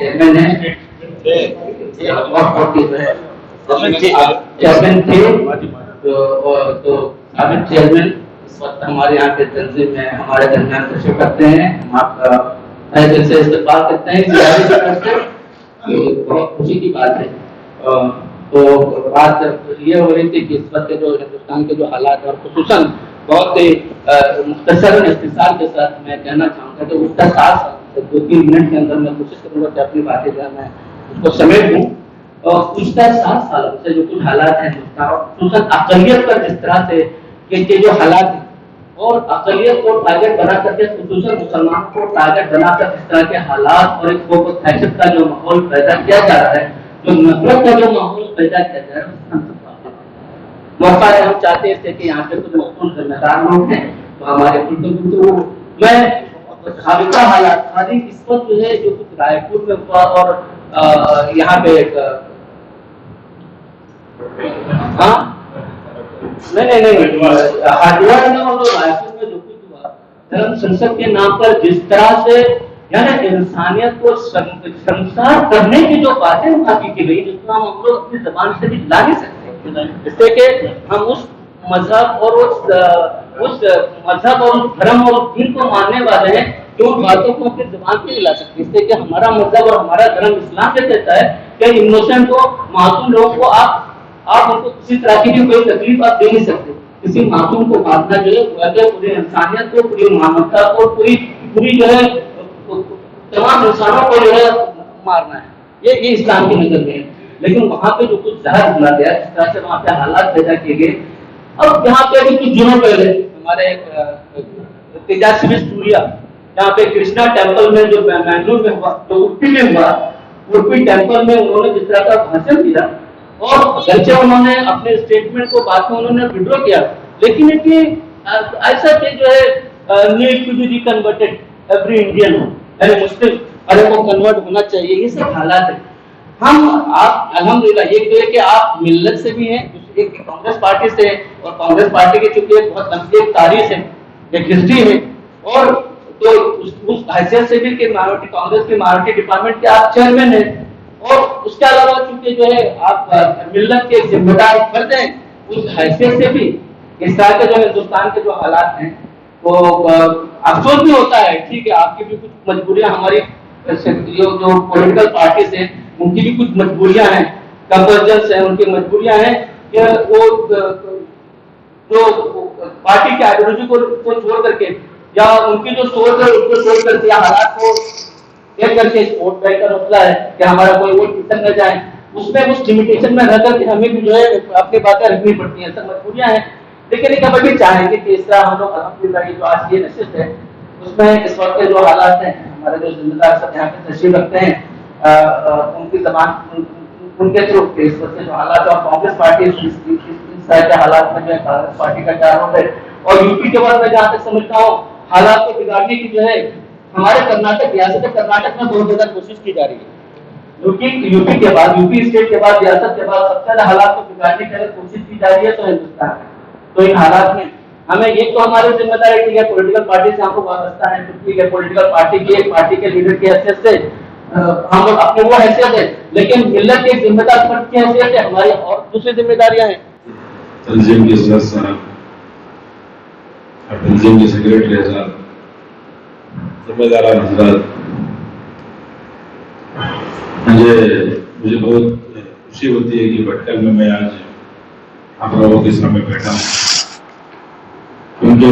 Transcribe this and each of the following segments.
Chairman है, chairman थे तो साबित चेयरमैन इस वक्त हमारे यहाँ के तंजीम में हमारे दरमियान तशरीफ करते हैं। हम आपका तहे दिल से इस्तेमाल करते हैं। बहुत खुशी की बात है। तो बात ये हो रही थी कि इस वक्त के जो हिंदुस्तान के जो हालात और खुसूसन बहुत ही मुख्तसर इख्तिसार के साथ मैं कहना चाहूँगा कि उसका साथ 2-3 मिनट के अंदर मैं कोशिश करूँगा कि अपनी बातें जो है मैं उसको समेट दूँ। और पिछले 7 सालों से जो कुछ हालात हैं हिंदुस्तान और खुसूसन अक़लियत पर जिस तरह से के जो हालात हैं और अक़लियत को टारगेट बना करके खुसूसन मुसलमानों को टारगेट बनाकर इस तरह के हालात और एक दहशत का जो माहौल पैदा किया जा रहा है, जो नफरत का जो माहौल पैदा किया जा रहा है, मौका है। हम चाहते थे कि यहाँ पे कुछ मौजूद जिम्मेदार लोग हैं तो हमारे मैं साबिका हालात खाली इस वक्त जो है जो कुछ रायपुर में हुआ और यहाँ पे एक नहीं हार्डवेयर में और रायपुर में जो कुछ हुआ धर्म संसद के नाम पर जिस तरह से यानी इंसानियत को संसार करने की जो बातें वहां की गई जिसको हम लोग अपनी जबान से भी ला नहीं सकते, जिससे कि हम उस मजहब और उस मजहब और उस धर्म और दीन को मानने वाले हैं जो बातों को अपनी जबान पे ला सकते, इससे कि हमारा मजहब और हमारा धर्म इस्लाम ये कहता है कि इनोसेंट को मासूम लोगों को आप उनको किसी तरह की भी कोई तकलीफ आप दे नहीं सकते। किसी मासूम को मारना जो है पूरी इंसानियत को, पूरी मानवता को, पूरी जो है तमाम इंसानों को जो है मारना है, ये इस्लाम की नजर में है। लेकिन वहां पे जो कुछ जहर बुला गया, जिस तरह से वहां पे हालात पैदा किए गए। अब यहाँ पे अभी कुछ दिनों पहले हमारे तेजस्वी सूर्या यहाँ पे कृष्णा टेम्पल में जो बेंगलुरु में हुआ, जो उडुपी में हुआ, उडुपी टेम्पल में उन्होंने जिस तरह का भाषण दिया और अगरचे उन्होंने अपने स्टेटमेंट को बाद में उन्होंने विड्रॉ किया, लेकिन ऐसा कि जो है need to be reconverted every Indian यानी मुस्लिम अरे को कन्वर्ट होना चाहिए, ये सब हालात है। आप अल्हम्दुलिल्लाह ये कहे कि आप मिल्लत से भी हैं, एक कांग्रेस पार्टी से, और कांग्रेस पार्टी की चूंकि एक बहुत लंबी एक तारीख है, एक हिस्ट्री है, और तो उस हैसियत से भी कि माइनॉरिटी कांग्रेस के माइनॉरिटी डिपार्टमेंट के आप चेयरमैन हैं, और उसके अलावा चूंकि जो है आप मिल्लत के जिम्मेदार फर्द हैं, उस हैसियत से भी इस तरह के जो हिंदुस्तान के जो हालात हैं वो अफसोस भी होता है। ठीक है, आपकी भी कुछ मजबूरियां, हमारी जो पॉलिटिकल पार्टी से उनकी भी कुछ मजबूरियां हैं, कंवर्जेंस है, उनकी मजबूरियां हैं कि वो जो पार्टी की आइडियोलॉजी को छोड़ करके या उनकी जो सोच है उसको छोड़ करके या हालात को देख करके वोट बैंक का मसला है कि हमारा कोई वोट पिछड़ न जाए, उसमें उस लिमिटेशन में रह करके हमें भी जो है अपनी बातें रखनी पड़ती हैं, सब मजबूरियां हैं। लेकिन एक हम भी चाहेंगे कि इस तरह हम लोग अल्हम्दुलिल्लाह जो आज ये नशिस्त है उसमें इस वक्त के जो हालात हैं, हमारे जो जिम्मेदार सब यहाँ पे तशरीफ रखते हैं, उनकी जबान उनके थ्रू इस वक्त के जो हालात और कांग्रेस पार्टी इस तरह के हालात में जो है कांग्रेस पार्टी का क्या रोल है, और यूपी के बाद मैं जहाँ तक समझता हूँ हालात को बिगाड़ने की जो है हमारे कर्नाटक रियासत कर्नाटक में बहुत ज्यादा कोशिश की जा रही है। यूपी के बाद, यूपी स्टेट के बाद, रियासत के बाद सबसे ज्यादा हालात को बिगाड़ने की अगर कोशिश की जा रही है तो हिंदुस्तान में। तो इन हालात में हमें एक तो हमारी जिम्मेदारी ठीक है, पॉलिटिकल पार्टी से हमको वाबस्ता है, तो ठीक है, पॉलिटिकल पार्टी की एक पार्टी के लीडर की हैसियत से हम लोग अपने वो हैसियत है, लेकिन मिल्लत के जिम्मेदार फर्द की हैसियत है, हमारी और दूसरी जिम्मेदारियां हैं। तंजीम के सदस्य साहब, तंजीम के सेक्रेटरी साहब, जिम्मेदार हजरात, मुझे बहुत खुशी होती है कि भटकल में मैं आज आप लोगों के सामने बैठा हूँ, क्योंकि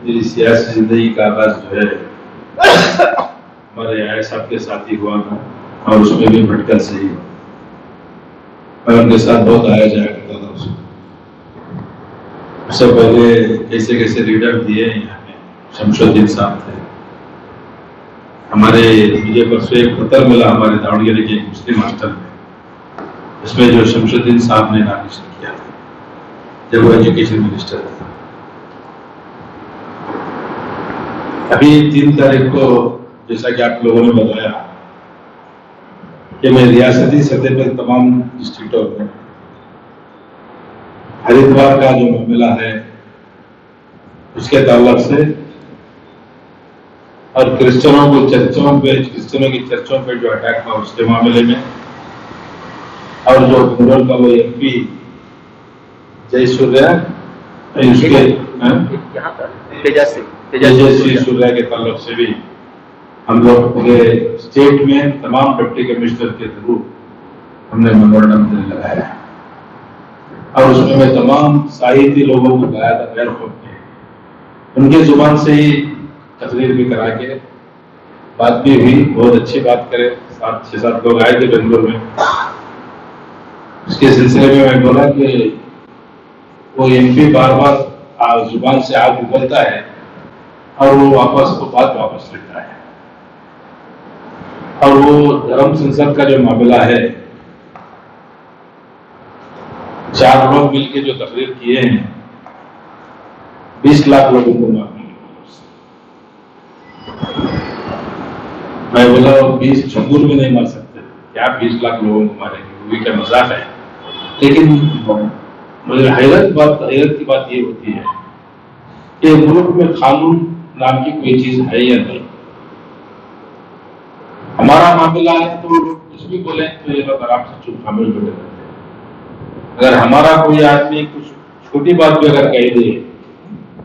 मेरी सियासी जिंदगी का आगाज जो है हमारे आय साहब के साथ ही हुआ था, और उसमें भी भटकल से ही मैं उनके साथ बहुत आया जाया करता था। उससे पहले कैसे कैसे लीडर दिए यहाँ पे, शमशुद्दीन साहब थे हमारे, मुझे परसों एक पत्र मिला हमारे दावड़गेरे के मुस्लिम हॉस्टल में, इसमें जो शमशुद्दीन साहब ने नामिनेशन किया था जब वो एजुकेशन मिनिस्टर थे। अभी 3 तारीख को जैसा कि आप लोगों ने बताया कि मैं रियासती सतह पर तमाम डिस्ट्रिक्टों में हरिद्वार का जो मामला है उसके ताल्लुक से और क्रिश्चियनों की चर्चों पे जो अटैक हुआ उसके मामले में, और जो बंगलोर का वो MP जय सूर्या उसके तेजस्वी सूर्या के ताल्लुक से भी हम लोग पूरे स्टेट में तमाम डिप्टी कमिश्नर के थ्रू हमने मेमोरेंडम लगाया और उसमें मैं तमाम साहित्य लोगों को बुलाया था एयरपोर्ट में, उनके जुबान से ही तकरीर भी करा के बात भी हुई, बहुत अच्छी बात करे। 6-7 लोग आए थे बेंगलुरु में। उसके सिलसिले में मैं बोला कि वो MP बार बार जुबान से आग उगलता है और वो बात वापस लेता है, और वो धर्म संसद का जो मामला है, 4 लोग मिलकर जो तकरीर किए हैं, 20 लाख लोगों को मारने। मैं बोला 20 चंगुल भी नहीं मार सकते, क्या 20 लाख लोगों को मारेंगे, वो भी क्या मजाक है। लेकिन मुझे हैरत की बात ये होती है कि मुल्क में कानून नाम की कोई चीज है या नहीं। हमारा मामला है तो कुछ भी बोले तो ये लोग आराम से चुप खामोश बैठे रहते हैं। अगर हमारा कोई आदमी कुछ छोटी बात भी अगर कह दे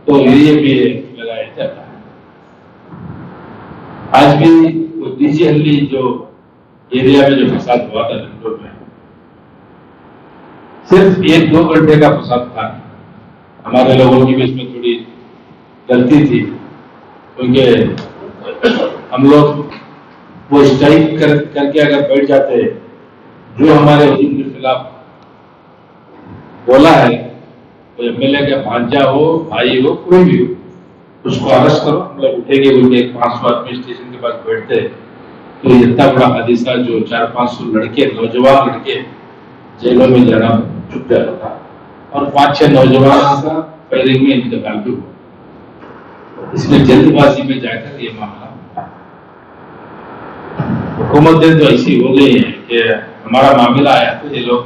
तो ये भी लगाया जाता है। आज भी वो डीजीहल्ली जो एरिया में जो फसाद हुआ था बेंगलोर में, सिर्फ 1-2 घंटे का फसाद था। हमारे लोगों की भी इसमें थोड़ी गलती थी, क्योंकि हम लोग वो स्ट्राइक करके अगर बैठ जाते, जो हमारे हुजूम के खिलाफ बोला है, तो MLA का भांजा हो, भाई हो, कोई भी हो, उसको अरेस्ट करो, हम लोग उठेंगे। उनके 500 आदमी स्टेशन के पास बैठते, तो इतना बड़ा हादसा जो 400-500 लड़के, नौजवान लड़के जेलों में जाना छुप जाता था, और 5-6 नौजवानों का फायरिंग में इंतकाल भी हुआ। इसलिए जल्दबाजी में जाकर ये मामला हुकूमतें तो ऐसी हो गई है कि हमारा मामला आया तो ये लोग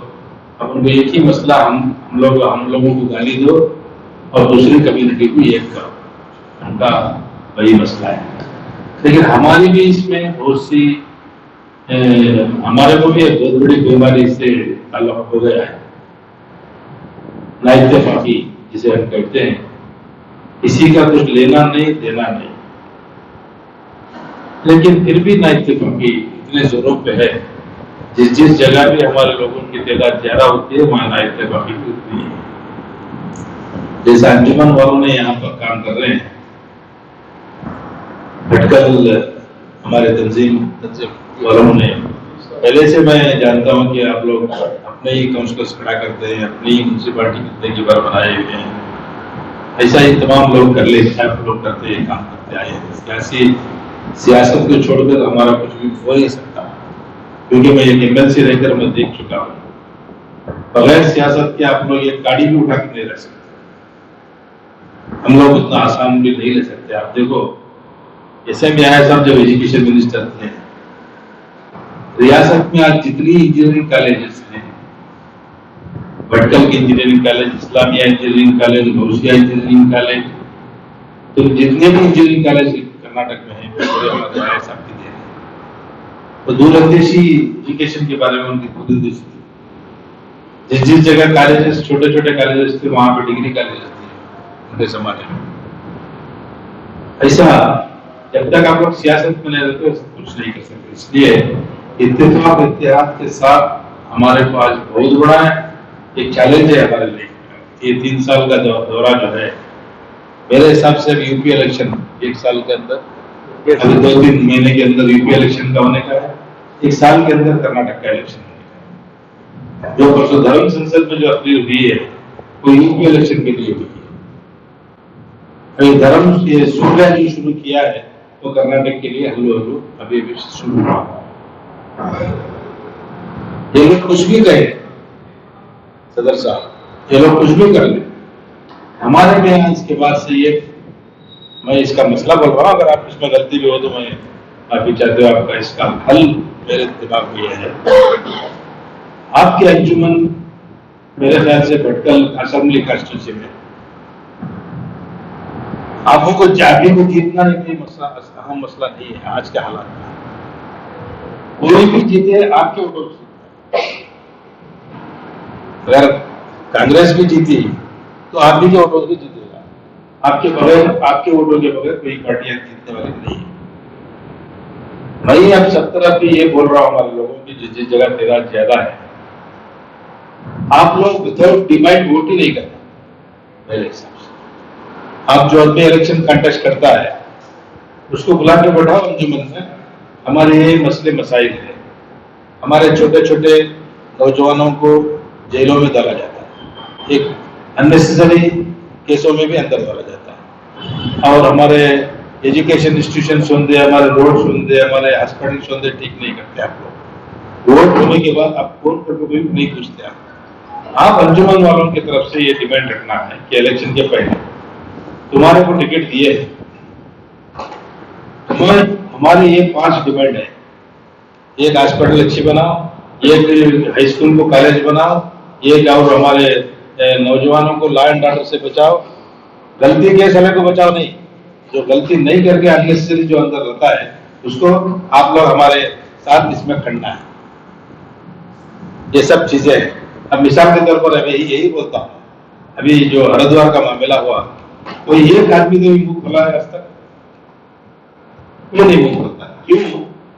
अब उनको एक ही मसला, हम लोगों को गाली दो और दूसरी कम्युनिटी को एक करो, उनका वही मसला है। लेकिन हमारी भी इसमें बहुत सी हमारे को भी एक बहुत बड़ी बीमारी से ताल्लुक हो गया है, नाइत्तेफाकी जिसे हम कहते हैं। किसी का कुछ लेना नहीं देना नहीं, लेकिन फिर भी नाइत्तेफाकी इतने जोरों पे है, जिस जगह भी हमारे लोगों की तादाद ज्यादा होती है वहां नाइत्तेफाकी भी होती है। जैसे अंजुमन वालों ने यहाँ पर काम कर रहे हैं, भटकल हमारे तंजीम वालों ने, पहले से मैं जानता हूँ कि आप लोग अपने ही काउंसिलर्स खड़ा करते हैं, अपनी ही म्यूनसिपालिटी कितने की बार बनाए हुए हैं। ऐसा ही तमाम लोग कर लेते हैं, आप लोग करते हैं, काम करते आए हैं। ऐसी सियासत को छोड़कर हमारा कुछ भी हो नहीं सकता, क्योंकि मैं एक MLC रहकर मैं देख चुका हूँ, बगैर सियासत के आप लोग एक गाड़ी भी उठा के नहीं रह सकते। हम लोग उतना आसान भी नहीं ले सकते। आप देखो, ऐसे में आया साहब जब एजुकेशन मिनिस्टर थे, रियासत में आज जितनी इंजीनियरिंग कॉलेजेस हैं, भटकल की engineering college, Islamia engineering college, Ghousia engineering college, तो जितने भी इंजीनियरिंग कॉलेज कर्नाटक में है, तो दूरंदेशी एजुकेशन के बारे में उनकी दूरंदेशी थी। जिस जगह कॉलेजेस, छोटे कॉलेजेस थे, वहां पे डिग्री कॉलेजेस थे उनके जमाने में। ऐसा जब तक आप लोग सियासत में नहीं रहते कुछ नहीं कर सकते। इसलिए इत्तेफाक इत्तेहाद के साथ हमारे पास बहुत बड़ा एक चैलेंज है हमारे लिए। ये 3 साल का दौरा जो है, मेरे हिसाब से अब यूपी इलेक्शन 1 साल के अंदर, अभी 2-3 महीने के अंदर यूपी इलेक्शन का होने का है, 1 साल के अंदर कर्नाटक का इलेक्शन होने का है। जो परसों धर्म संसद में जो अपील हुई है वो यूपी इलेक्शन के लिए हुई है। धर्म सूर्या जो शुरू किया है वो कर्नाटक के लिए हल्लू अभी शुरू हुआ। ये लोग कुछ भी कहे सदर साहब, ये लोग कुछ भी कर ले, हमारे में यहाँ इसके बाद से ये, मैं इसका मसला बोल रहा हूँ, अगर आप इसमें गलती भी हो तो मैं आप चाहते हो आपका इसका हल मेरे दिमाग में यह है। आपकी अंजुमन मेरे ख्याल से भटकल असेंबली कॉन्स्टिट्यूंसी में आपको को जाति को जीतना ही कोई मसला अहम मसला नहीं है आज के हालात में। कोई भी जीते आपके वोटों से। अगर कांग्रेस भी जीती तो आप भी के वोटों से जीतेगा। आपके वोटों के बगैर कोई पार्टियां जीतने वाली नहीं है। मैं अब सब तरफ भी ये बोल रहा हूँ हमारे लोगों की जिस जगह तैदाद ज्यादा है, आप लोग विदाउट डिमांड वोट ही नहीं करते मेरे हिसाब से। आप जो आदमी इलेक्शन कंटेस्ट करता है उसको बुला के बैठाओ अंजुमन में, हमारे ये मसले मसाइल है। हमारे छोटे छोटे नौजवानों को जेलों में डाला जाता है, एक अननेसेसरी केसों में भी अंदर डाला जाता है, और हमारे एजुकेशन इंस्टीट्यूशन सुनते, हमारे रोड सुनते, हमारे हॉस्पिटल सुनते, ठीक नहीं करते आप लोग। वोट होने के बाद आप फोन करके भी नहीं पूछते। आप अंजुमन वालों की तरफ से ये डिमांड रखना है कि इलेक्शन के पहले तुम्हारे को टिकट दिए, हमारी ये 5 डिमांड है। एक हॉस्पिटल अच्छी बनाओ, एक हाई स्कूल को कॉलेज बनाओ, एक और हमारे नौजवानों को लॉ एंड ऑर्डर से बचाओ। गलती के समय को बचाओ नहीं, जो गलती नहीं करके अननेसेसरी जो अंदर रहता है उसको आप लोग हमारे साथ इसमें खड़ना है। ये सब चीजें हैं। अब मिसाल के तौर पर मैं यही बोलता हूँ, अभी जो हरिद्वार का मामला हुआ, कोई एक आदमी ने भी मुंह खोला है आज तक? क्यों नहीं मुंह खोलता? क्यों?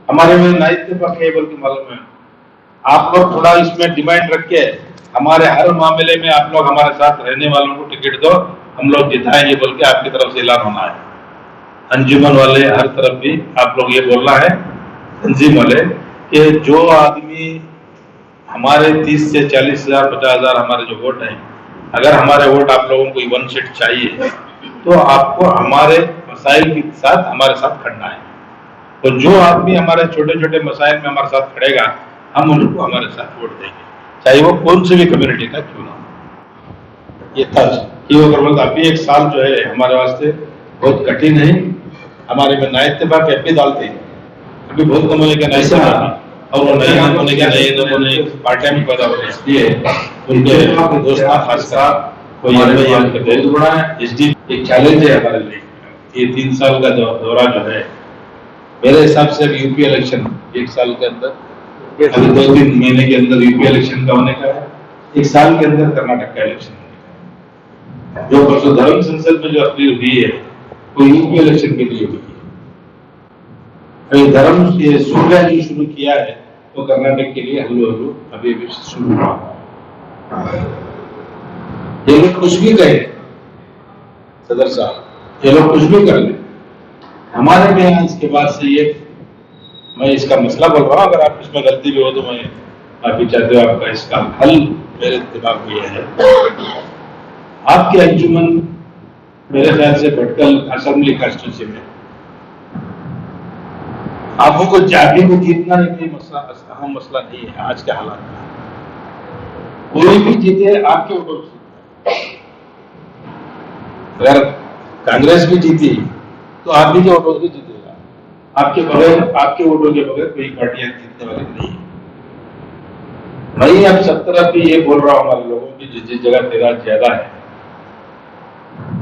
हमारे में ना इत्तेफाक है, बल्कि मालूम है। आप लोग थोड़ा इसमें डिमांड रख के हमारे हर मामले में आप लोग हमारे साथ रहने वालों को टिकट दो, हम लोग जिताएंगे बोल के आपकी तरफ से ऐलान होना है। अंजुमन वाले हर तरफ भी आप लोग ये बोलना है, तंजीम वाले, कि जो आदमी हमारे 30 से 40,000 50,000 हमारे जो वोट हैं, अगर हमारे वोट आप लोगों को 1 सीट चाहिए तो आपको हमारे मसाइल के साथ हमारे साथ खड़ना है। तो जो आदमी हमारे छोटे छोटे मसाइल में हमारे साथ खड़ेगा, हम उनको हमारे साथ वोट देंगे, चाहे वो कौन सी भी कम्युनिटी का क्यों ना हो। ये था कि वो अगर अभी एक साल जो है हमारे वास्ते बहुत कठिन है। हमारे में ना इत्तेफाक एपी डालते हैं, अभी बहुत कम होने के ना इत्तेफाक, और वो नए होने के नए पार्टियां भी पैदा हो रही है, इसलिए उनके दोस्तां खासकर कोई याद करते हैं। बड़ा एसडी एक चैलेंज है हमारे लिए। ये 3 साल का दौरा जो है, मेरे हिसाब से यूपी इलेक्शन 1 साल के अंदर, अभी 2-3 महीने के अंदर यूपी इलेक्शन का होने का है, 1 साल के अंदर कर्नाटक का इलेक्शन होने का है। जो परसों धर्म संसद में जो अपील हुई है वो यूपी इलेक्शन के लिए हुई है। अभी धर्म सूर्या जो शुरू किया है तो कर्नाटक के लिए हल्लू हल्लू अभी भी शुरू हुआ। ये लोग कुछ भी कहे सदर साहब, ये लोग कुछ भी कर ले, हमारे में यहाँ इसके बाद से ये, मैं इसका मसला बोल रहा हूँ, अगर आप इसमें गलती भी हो तो मैं माफी चाहते हो। आपका इसका हल मेरे दिमाग में यह है, आपके अंजुमन मेरे ख्याल से भटकल असेंबली कॉन्स्टिट्यूंसी में आपको को जाति को जीतना ही कोई मसला अहम मसला नहीं है आज के हालात में। कोई भी जीते आपके वोटों से। अगर कांग्रेस भी जीती तो आप भी के वोटों से जीतेगा। आपके वोटों के बगैर कोई पार्टियां जीतने वाली नहीं है। मैं अब सब तरफ भी ये बोल रहा हूँ हमारे लोगों की जिस जगह तैदाद ज्यादा है,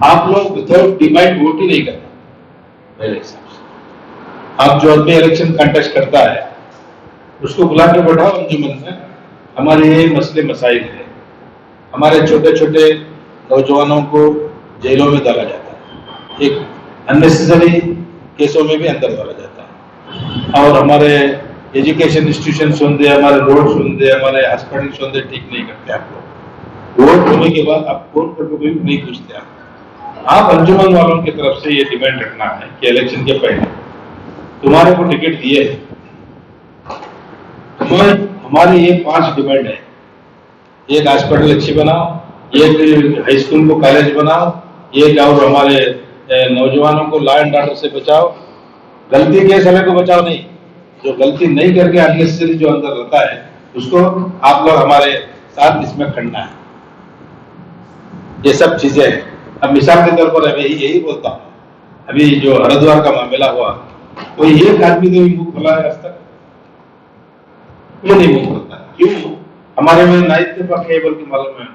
आप लोग विदाउट डिमांड वोट ही नहीं करते मेरे हिसाब से। आप जो आदमी इलेक्शन कंटेस्ट करता है उसको बुला के बैठाओ अंजुमन में, हमारे ये मसले मसाइल है। हमारे छोटे छोटे नौजवानों को जेलों में डाला जाता है, एक अननेसेसरी केसों में भी अंदर डाला जाता है, और हमारे एजुकेशन इंस्टीट्यूशन सुनते, हमारे रोड सुनते, हमारे हॉस्पिटल सुनते, ठीक नहीं करते आप लोग। वोट होने के बाद आप फोन करके भी नहीं पूछते। आप अंजुमन वालों की तरफ से ये डिमांड रखना है कि इलेक्शन के पहले तुम्हारे को टिकट दिए, हमारी ये 5 डिमांड है। एक हॉस्पिटल अच्छी बनाओ, एक हाई स्कूल को कॉलेज बनाओ, एक और हमारे नौजवानों को लॉ एंड ऑर्डर से बचाओ। गलती के समय को बचाओ नहीं, जो गलती नहीं करके अननेसेसरी जो अंदर रहता है उसको आप लोग हमारे साथ इसमें खड़ना है। ये सब चीजें हैं। अब मिसाल के तौर पर मैं यही बोलता हूँ, अभी जो हरिद्वार का मामला हुआ, कोई एक आदमी ने भी मुंह खोला है आज तक? क्यों नहीं मुंह खोलता? क्यों? हमारे में ना इत्तेफाक है, बल्कि मालूम है।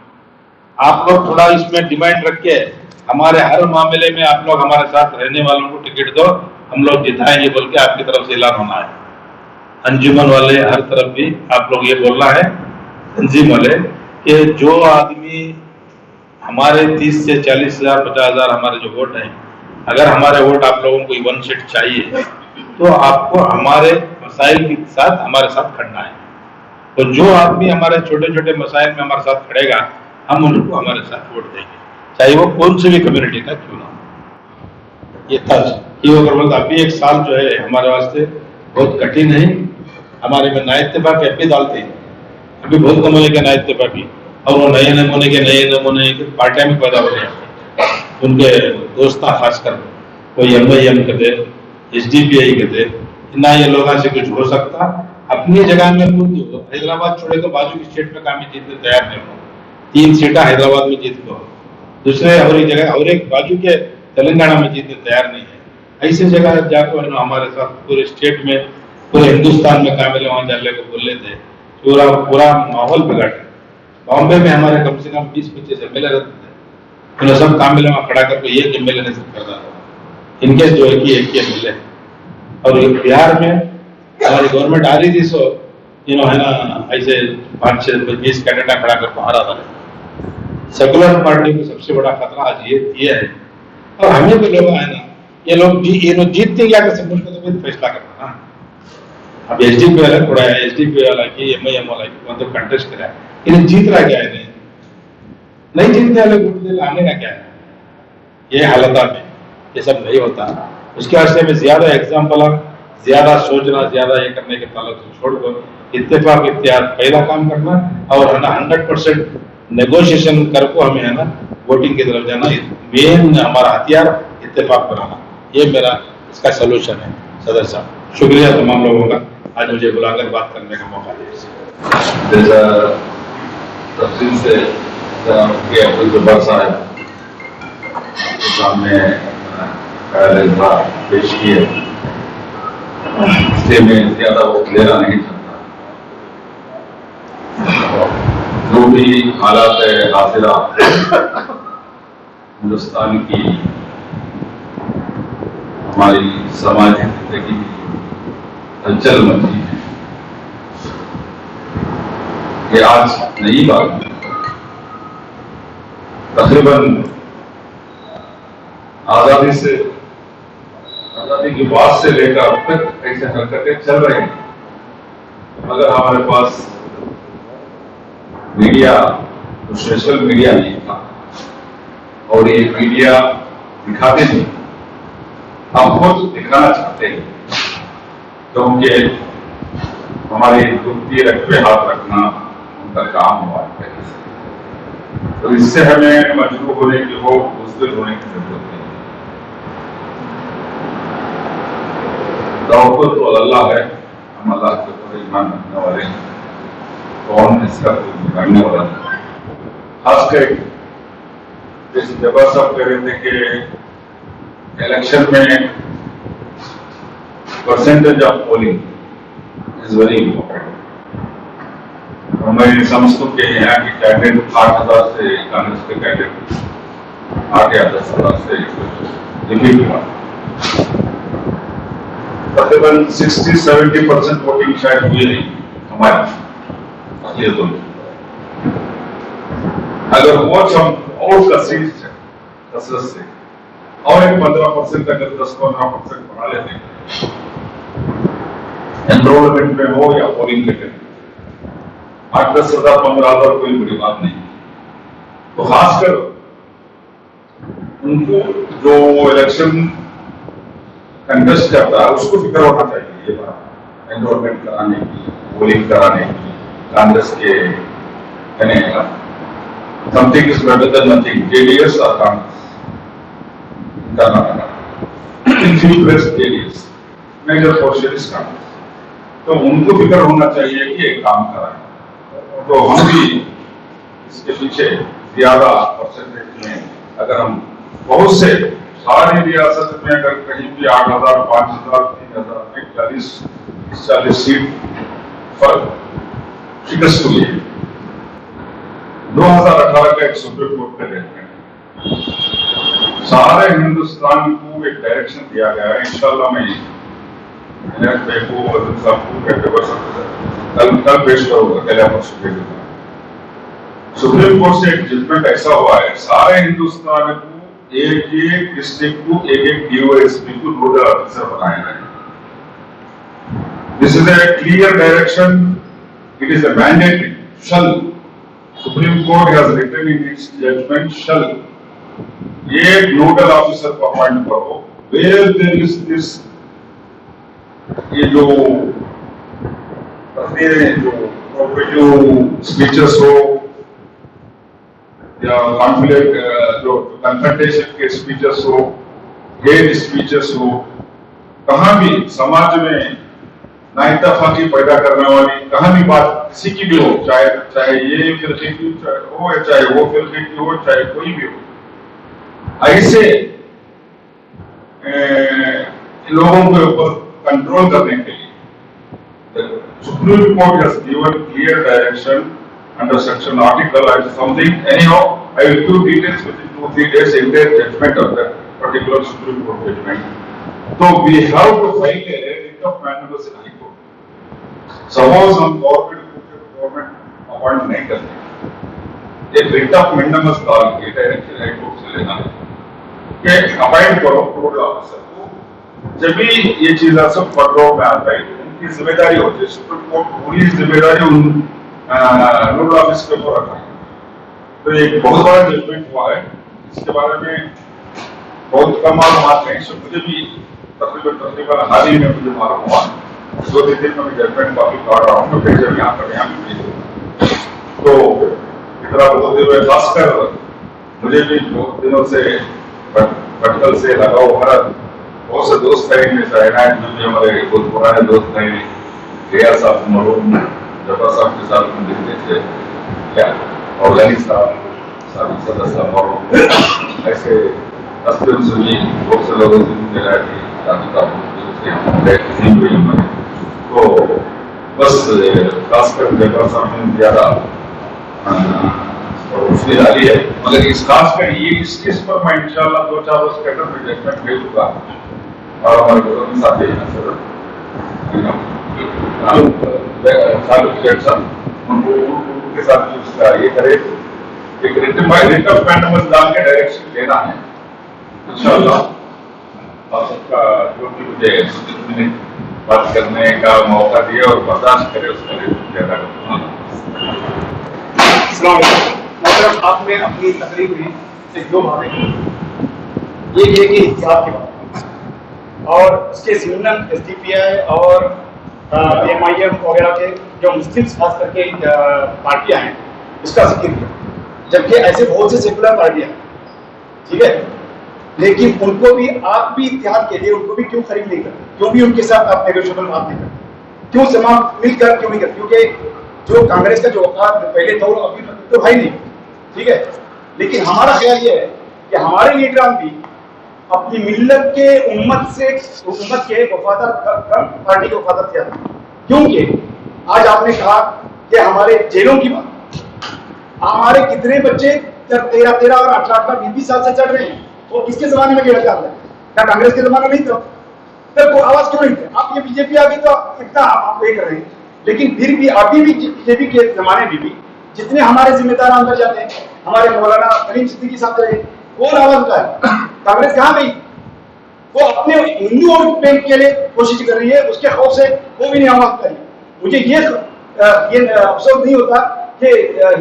आप लोग थोड़ा इसमें डिमांड रख के हमारे हर मामले में आप लोग हमारे साथ रहने वालों को टिकट दो, हम लोग जिताएंगे बोल के आपकी तरफ से ऐलान होना है। अंजुमन वाले हर तरफ भी आप लोग ये बोलना है, तंजीम वाले, कि जो आदमी हमारे 30 से 40,000 50,000 हमारे जो वोट हैं, अगर हमारे वोट आप लोगों को 1 सीट चाहिए तो आपको हमारे मसाइल के साथ हमारे साथ खड़ना है। तो जो आदमी हमारे छोटे छोटे मसाइल में हमारे साथ खड़ेगा, हम उनको हमारे साथ वोट देंगे, चाहे वो कौन सी भी कम्युनिटी का क्यों ना हो। ये था कि अगर अभी एक साल जो है हमारे वास्ते बहुत कठिन है। हमारे में नाइतफाक अभी डालते हैं, अभी बहुत कम होने के नाइतफाकी, और वो नए नमूने के पार्टियां में पैदा हो रहे हैं। उनके दोस्ता खासकर कोई MIM कहते, SDPI कहते, ना ये लोगों से कुछ हो सकता। अपनी जगह में खुद हैदराबाद छोड़े तो बाजू की स्टेट में काम जीतने तैयार नहीं हो। 3 सीटें हैदराबाद में जीत को, दूसरे और एक जगह और एक बाजू के तेलंगाना में जीतने तैयार नहीं है। ऐसी जगह जाकर हमारे साथ पूरे स्टेट में, पूरे हिंदुस्तान में काम वहां जाने को बोल लेते, पूरा माहौल बिगाड़। बॉम्बे में हमारे कम से कम 20-25 MLA रहते थे, उन्हें सब काम मिले वहां खड़ा करके एक MLA नहीं सब करता था। इनके जो है कि एक ही MLA, और बिहार में हमारी गवर्नमेंट आ रही थी, सो है ना, ऐसे 5-6-20 कैंडिडेट खड़ा करके हारा था। सेकुलर पार्टी को सबसे बड़ा खतरा आज ये है। और हमें तो लोग है ना, ये लोग जीतते क्या कर सकते, उसको तो कोई फैसला करना ना। अब SDPI वाला थोड़ा है, SDPI वाला की MIM वाला की मतलब कंटेस्ट करा है, इन्हें जीत रहा क्या है, नहीं जीतने वाले गुट आने का क्या है। ये हालत में ये सब नहीं होता। उसके वास्ते में ज्यादा एग्जाम्पल, ज्यादा सोचना, ज्यादा ये करने के ताल्लुक से छोड़कर इत्तेफाक इख्तियार पहला काम करना, और है ना 100% नेगोशिएशन करके हमें है ना वोटिंग की तरफ जाना। मेन हमारा हथियार इत्तेफाक बनाना, ये मेरा इसका सोल्यूशन है। सदर साहब, शुक्रिया तमाम लोगों का आज मुझे बुलाकर बात करने का मौका दिया। तफसील से अब्दुल जब्बार साहब सामने पेश किए, इसलिए मैं ज्यादा वक्त लेना नहीं चाहता। जो भी हालात है हासिला हिंदुस्तान की, हमारी समाजी जिंदगी की हलचल मची है, ये आज नई बात है। तकरीबन आजादी की बात से लेकर अब तक ऐसे हरकतें चल रही हैं, मगर हमारे पास मीडिया, सोशल मीडिया नहीं था, और ये मीडिया दिखाते नहीं, हम खुद दिखाना चाहते हैं, क्योंकि हमारे दुखती रख पे हाथ रखना उनका काम हुआ है। तो इससे हमें मजबूर होने की, हो बुज़दिल होने की जरूरत नहीं। तवक्कुल तो अल्लाह है, हम अल्लाह के ऊपर ईमान रखने वाले हैं, कौन इसका कोई बिगाड़ने वाला नहीं। खासकर जैसे जब्बार साहब कह रहे थे कि इलेक्शन में percentage of polling is very important. मैं समझता हूँ कि यहाँ की कैंडिडेट 8,000 से कांग्रेस के कैंडिडेट 8 या 10,000 से डिफीट हुआ। तकरीबन 60-70% वोटिंग शायद हुई नहीं हमारे ये दोनों। अगर वो हम और कसरत से और एक 15% अगर 10-15% बढ़ा लेते हैं एनरोलमेंट में हो या पोलिंग के लिए, 8-10,000 15,000 कोई बड़ी बात नहीं। तो खासकर उनको जो इलेक्शन कंटेस्ट करता है उसको फिक्र होना चाहिए, ये बात एनरोलमेंट कराने की, पोलिंग कराने की, कांग्रेस के कहने का something is better than nothing, JDS और Congress JDS major forces is Congress, तो उनको फिक्र होना चाहिए कि एक काम कराए। तो हम भी इसके पीछे ज्यादा परसेंटेज में, अगर हम बहुत से सारी रियासत में अगर कहीं भी 8,000, 5,000, 3,000 में 40 सीट फर्क शिकस्त हुई है। 2018 का एक सुप्रीम कोर्ट का जजमेंट सारे हिंदुस्तान को एक डायरेक्शन दिया गया है। इंशाल्लाह मैं कल पेश करूंगा, कल परसों भेज दूंगा। सुप्रीम कोर्ट से एक जजमेंट ऐसा हुआ है, सारे हिंदुस्तान को एक एक डिस्ट्रिक्ट को एक एक डीओएसपी को नोडल ऑफिसर बनाया गया है। This is a clear direction, it is a mandatory, shall supreme court has written in its judgement, shall एक नोडल ऑफिसर को अपॉइंट करो वेयर देयर इज दिस, ये जो स्पीचेस हो या कॉन्फ्लिक्ट जो कन्फ्रंटेशन के स्पीचेस हो, हेट स्पीचेस हो, कहां भी समाज में नाइतफाकी पैदा करने वाली कहां भी बात किसी की भी हो, चाहे ये फिरके की हो या चाहे वो फिरके की हो, चाहे कोई भी हो, ऐसे लोगों के ऊपर कंट्रोल करने के लिए supreme court has given clear direction under section article and something. Anyhow, I will give details within 2-3 days in their judgment of that particular Supreme Court judgment. So we have to file a writ of mandamus in High Court. Suppose हम government appoint नहीं करते, एक writ of mandamus डाल के direction high court से लेना है कि अपॉइंट करो नोडल ऑफिसर को। जब भी ये चीज सब पत्रों में आता है, उनकी जिम्मेदारी होती है, सुप्रीम कोर्ट पूरी जिम्मेदारी उन नोडल ऑफिस के ऊपर रखा है। तो एक बहुत बड़ा जजमेंट हुआ है, इसके बारे में बहुत कम मालूम नहीं, मुझे भी तकरीबन हाल ही में मुझे मालूम हुआ। 2-3 दिन में जजमेंट कॉपी काट रहा हूँ, तो फिर जब यहाँ भी भेज दूँ। तो इतना बहुत दिन में खासकर मुझे भी बहुत दिनों से भटकल से लगा हुआ बहुत से दोस्त हैं, में हमारे बहुत पुराने दोस्त हैं, रिया साहब मरूम जफर साहब के साथ में दिखते थे क्या, और गनी साहब सदस्य और ऐसे रास्ते से भी बहुत से लोगों से मिला कि तो बस खासकर जफर साहब ने ज्यादा उसने डाली है, मगर इस खासकर ये इस पर मैं इंशाल्लाह 2-4 रोज के अंदर जजमेंट भेज दूंगा और हमारे गवर्नमेंट साथ ही उनके साथ उसका ये करे, एक रिटन मैंडेमस डाल के डायरेक्शन लेना है इंशाल्लाह। आप सबका जो भी मुझे बात करने का मौका दिया और बर्दाश्त करे उसका ज्यादा मतलब आपने अपनी तकरीर में से 2 बातें की, एक ये कि इतिहास की बात और उसके सिमरन एसडीपीआई और एमआईएम वगैरह के जो मुस्लिम खास करके पार्टियां हैं उसका जिक्र किया, जबकि ऐसे बहुत से सेकुलर पार्टियां हैं, ठीक है, लेकिन उनको भी आप भी इत्तेहाद के लिए उनको भी क्यों खरीद नहीं करते, क्यों भी उनके साथ आप नेगोशिएबल बात नहीं करते, क्यों जमा मिलकर क्यों नहीं करते? क्योंकि जो कांग्रेस का जो औकात पहले था अभी तो भाई नहीं, ठीक है, लेकिन हमारा ख्याल ये है कि हमारे लीडरान भी अपनी मिल्लत के उम्मत के वफादार पार्टी के वफादार किया था। क्योंकि आज आपने कहा कि हमारे जेलों की बात, हमारे कितने बच्चे 13 और 18 20 साल से चढ़ रहे हैं, वो किसके जमाने में गिरा जाता है? क्या कांग्रेस के जमाने में नहीं था? तब को आवाज क्यों नहीं थे? आप ये बीजेपी आ गई तो इतना आप ये कर रहे हैं, लेकिन फिर भी अभी भी बीजेपी के जमाने में भी जितने हमारे जिम्मेदार अंदर जाते हैं, हमारे मौलाना करीम सिद्दीकी साहब रहे, कौन आवाज उठाए? कांग्रेस कहां गई? वो अपने हिंदू वोट बैंक के लिए कोशिश कर रही है, उसके खौफ से वो भी नहीं आवाज उठाई। मुझे ये अफसोस नहीं होता कि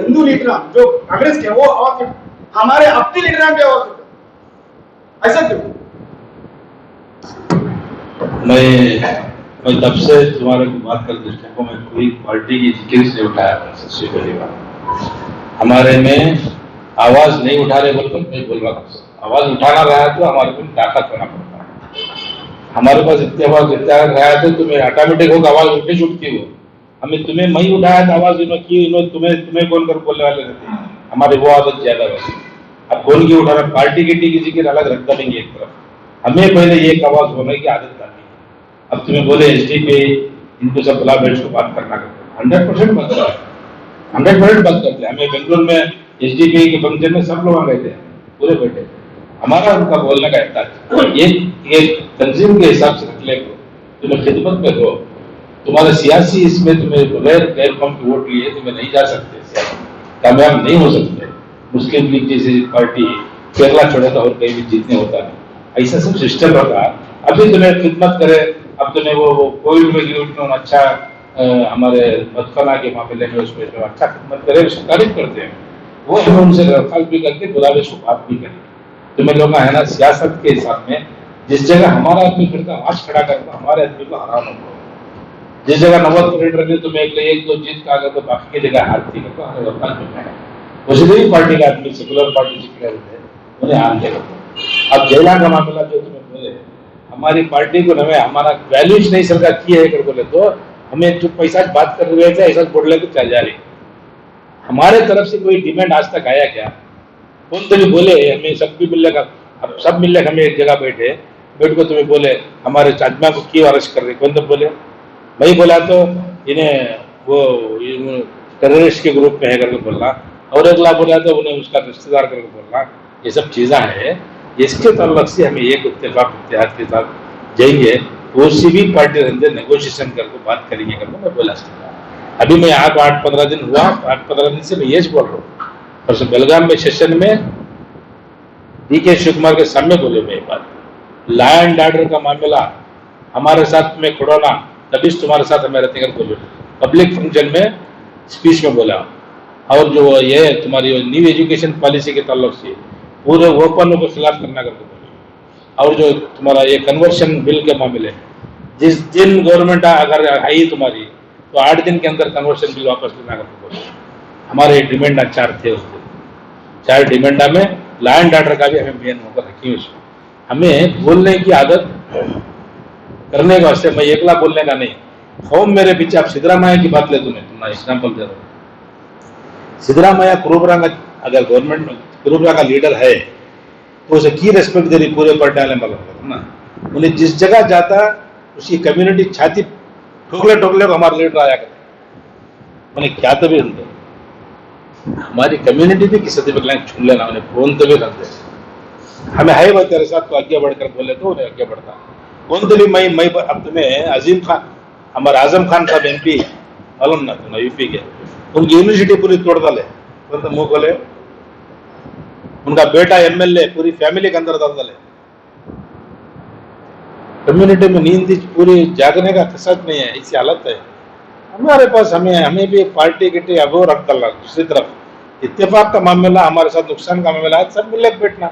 हिंदू लीडर जो कांग्रेस के वो आवाज, हमारे अपने लीडर पे आवाज उठाए, ऐसा क्यों? मैं तब से तुम्हारे बात कर दृष्टि को मैं कोई पार्टी की जिक्र से उठाया सबसे पहली बात। हमारे में आवाज नहीं उठा रहे बोलकर मैं बोल रहा हूँ, आवाज उठाना रहा तो हमारे को ताकत होना पड़ता है। हमारे पास इतनी आवाज रहा तो तुम्हें ऑटोमेटिक होगा, आवाज उठनी छूटती हो। हमें तुम्हें मैं उठाया था आवाज तुम्हें कौन कर बोलने वाले रहते हैं, हमारी वो आदत ज्यादा होती है। अब कौन की उठाना, पार्टी की किसी की अलग रखता नहीं है एक तरफ, हमें पहले एक आवाज होने की आदत डाली। अब तुम्हें बोले एसडीपी इनको सब बुला बैठ को बात करना करते 100% बात करते हैं, 100% बात करते हैं। हमें बेंगलुरु में एसडीपी के फंक्शन में सब लोग आ गए थे, पूरे बैठे। हमारा उनका बोलने का एहताज एक तंजीम के हिसाब से रख ले को तुम्हें खिदमत में हो, तुम्हारे सियासी इसमें तुम्हें बगैर गैर कौम की वोट लिए तुम्हें नहीं जा सकते, कामयाब नहीं हो सकते। मुस्लिम लीग जैसी पार्टी केरला छोड़े तो और कहीं भी जीतने होता नहीं, ऐसा सब सिस्टम रखा। अभी तुम्हें खिदमत करे, अब तुम्हें वो कोविड में गिर अच्छा हमारे बचपना के मामले में उसमें जो अच्छा खिदमत करे उसकी तारीफ करते हैं, वो हमें उनसे दरख्वास्त भी करके बुलावे उसको बात भी करें। तुम्हें लोग है ना सियासत के हिसाब में जिस जगह हमारा आदमी फिरता वहां खड़ा करता हमारे आदमी को हराना हो, जिस जगह 90 ने तुम्हें एक दो जीत का अगर तो बाकी की जगह हारती है तो हमें वरदान मिलना है। उसी भी पार्टी का आदमी सेकुलर पार्टी जितने थे उन्हें हार के रखो। अब जयलाल का मामला जो तुम्हें बोले हमारी पार्टी को हमें हमारा वैल्यूज नहीं सरकार की है कर बोले तो हमें जो पैसा बात कर रहे थे ऐसा बोल रहे चल जा रही। हमारे तरफ से कोई डिमांड आज तक आया क्या? कौन तो भी बोले हमें सब भी मिलने का, अब सब मिलने हमें एक जगह बैठ को तुम्हें बोले हमारे आदमियों को क्यों अरेस्ट कर रहे, कौन तो बोले? भाई बोला तो इन्हें वो टेररिस्ट के ग्रुप में है करके बोलना, और अगला बोला तो उन्हें उसका रिश्तेदार करके बोलना, ये सब चीज़ें हैं। इसके तल्लक से हमें एक इत्तेफाक के साथ जाएंगे, वो सी भी पार्टी अंदर नेगोशिएशन करके बात करेंगे करके मैं बोला। अभी मैं यहाँ को 8-15 दिन हुआ, 8-15 दिन से मैं ये बोल रहा हूँ। और बेलगाम में सेशन में DK शिव कुमार के सामने बोले मैं बात, लॉ एंड ऑर्डर का मामला हमारे साथ में खड़ोना तभी तुम्हारे साथ हमें रहते कर बोले, पब्लिक फंक्शन में स्पीच में बोला। और जो ये तुम्हारी न्यू एजुकेशन पॉलिसी के ताल्लुक से पूरे ओपन को खिलाफ करना करके बोले। और जो तुम्हारा ये कन्वर्शन बिल के मामले जिस दिन गवर्नमेंट अगर आई तुम्हारी तो 8 दिन के अंदर कन्वर्शन बिल वापस लेना करके बोले। हमारे डिमांड 4 थे, उसके 4 डिमांडा में लॉ एंड ऑर्डर का भी हमें मेन होकर रखी है। हमें बोलने की आदत करने के वास्ते मैं एकला बोलने का नहीं, होम मेरे पीछे। आप सिद्धरामैया की बात ले, तुम्हारा एग्जाम्पल दे रहा हूँ। सिद्धरामैया कुरुबरा का अगर गवर्नमेंट कुरुबरा का लीडर है तो उसे की रेस्पेक्ट दे रही पूरे पार्टी वाले मतलब ना। उन्हें जिस जगह जाता उसकी कम्युनिटी छाती ठोकले को हमारा लीडर आया करते, उन्हें क्या तो भी होते हमारी कम्युनिटी भी किसी भी क्लाइंट छून लेना, उन्हें फोन तो भी करते हमें है वो तेरे साथ तो आगे बढ़कर बोले तो उन्हें आगे बढ़ता कौन तो भी। मैं अब तुम्हें अजीम खान हमारे आजम खान साहब MP मालूम ना तुम्हें UP के, उनकी यूनिवर्सिटी पूरी तोड़ डाले, कौन तो मुंह खोले, उनका बेटा MLA पूरी फैमिली के अंदर डाल डाले। कम्युनिटी में नींद पूरी जागने का कसरत नहीं है, ऐसी हालत है हमारे पास। हमें भी पार्टी की अब रख डालना। दूसरी तरफ इत्तेफाक का मामला हमारे साथ नुकसान का मामला है, सब मिलकर बैठना,